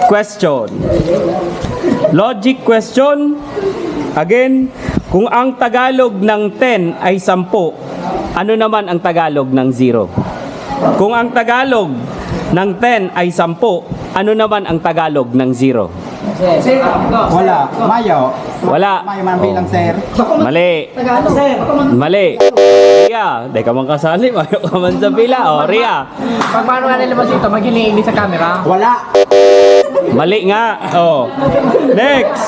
question. Logic question. Again, kung ang Tagalog ng 10 ay 10, ano naman ang Tagalog ng 0? Kung ang Tagalog ng 10 ay 10, ano naman ang Tagalog ng 0? Wala. Mayo. Wala. Mayo man bilang sir. Mali. Mali. Ria, di ka man kasali. Mayo ka man sa pila. O, Ria. Pag paano nga nila dito, magiliili sa camera? Wala. Mali nga. O. Next.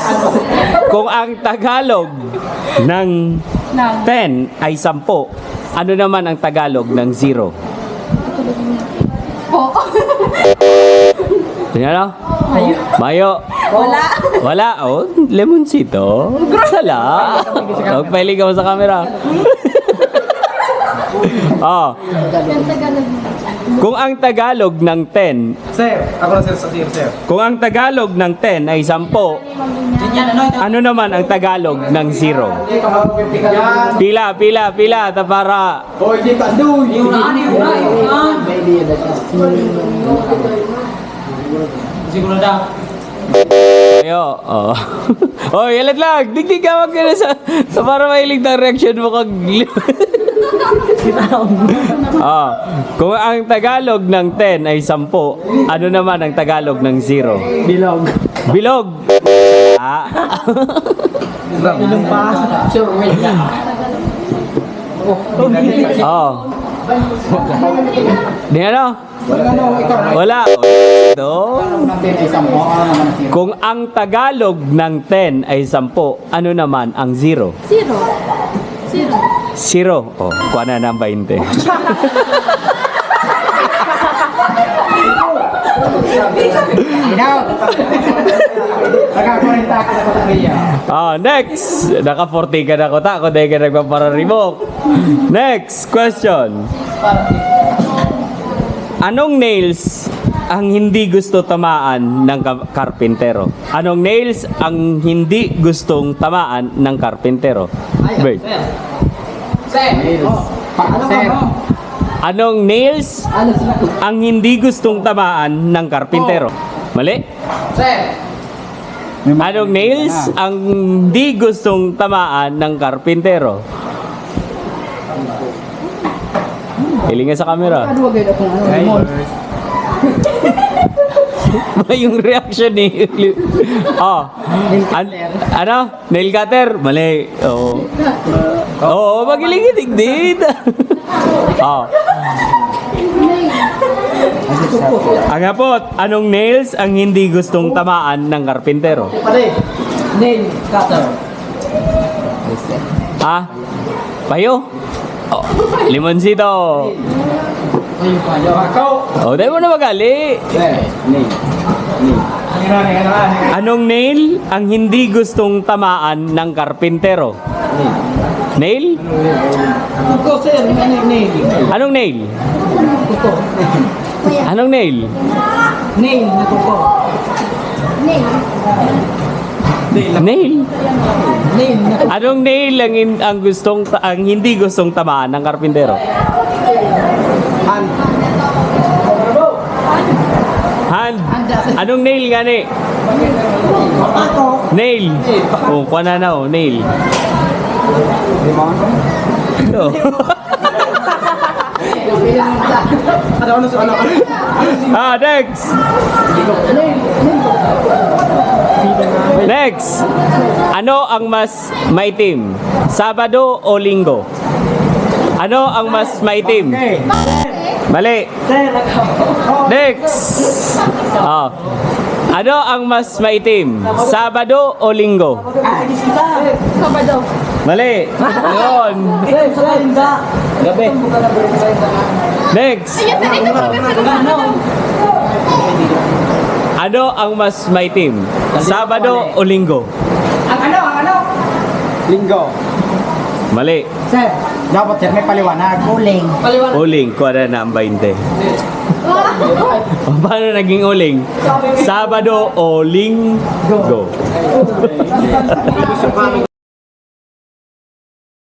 Kung ang Tagalog ng 10 ay 10, ano naman ang Tagalog ng 0? Po. Tingnan mo. Mayo. Wala. Wala. Oh, lemoncito. Sala. Magpailig ka mo sa camera. Oh. Kung ang Tagalog ng 10, Sir, ako na sir sa sir. kung ang Tagalog ng 10 ay 10, ano naman ang Tagalog ng 0? Pila, pila, pila, tapara. Hoy, di ka doon. Siguro daw. Ayo. Oh. Oh, yalat lang. Digdig ka wag ka na sa para mailig na reaction mo kag. Ah, kung ang Tagalog ng 10 ay 10, ano naman ang Tagalog ng 0? Bilog. Bilog. Ah. Ilong pa. Sure, wait lang. Oh. Di ano? Wala. Do. Natin ay sampo. Kung ang Tagalog ng 10 ay 10, ano naman ang 0? Zero. Zero. 0. Oh, kuha na ng 20. Ikaw. Nakakurenta ka na ko sa kanya. Ah, next. Naka 40 ka na ko ta. Kung di ka nagpapara-remoke. Next question. Anong nails ang hindi gusto tamaan ng karpintero? Anong nails ang hindi gustong tamaan ng karpintero? Bert. Sir. Sir. Anong nails ang hindi gustong tamaan ng karpintero? Mali? Sir. Anong nails ang hindi gustong tamaan ng karpintero? Hiling nga sa camera. Ba yung reaction ni Oh. Ano? Nail cutter? Mali. Oo. Oo, magiling din. Oh. Ang hapot, anong nails ang hindi gustong tamaan ng karpintero? Pare. Nail cutter. Ha? Payo? Oh, limonsito. Ay, payo. Ako. Oh, dahil mo na magali. Sir. Anong nail ang hindi gustong tamaan ng karpintero? Nail? Kuko, sir. Nail. Anong nail? Kuko. Anong nail? Nail na kuko. Nail? Nail na kuko. Anong nail ang hindi gustong tamaan ng karpintero? Hand. Anong nail nga ni? Nail. Oh, kuha na na oh, nail. Oh. Ah, next. Next. Ano ang mas maitim? Sabado o Linggo? Ano ang mas maitim? Mali. Next. Oh. Ano ang mas maitim? Sabado o Linggo? Sabado. Mali. Yun. Gabi. Next. Ano ang mas maitim? Sabado o Linggo? Ang ano? Linggo. Mali. Sir. Dapat sir may paliwanag. Uling. Paliwanag. Uling. Kuha na na ang 20. Paano naging uling? Sabado o Linggo?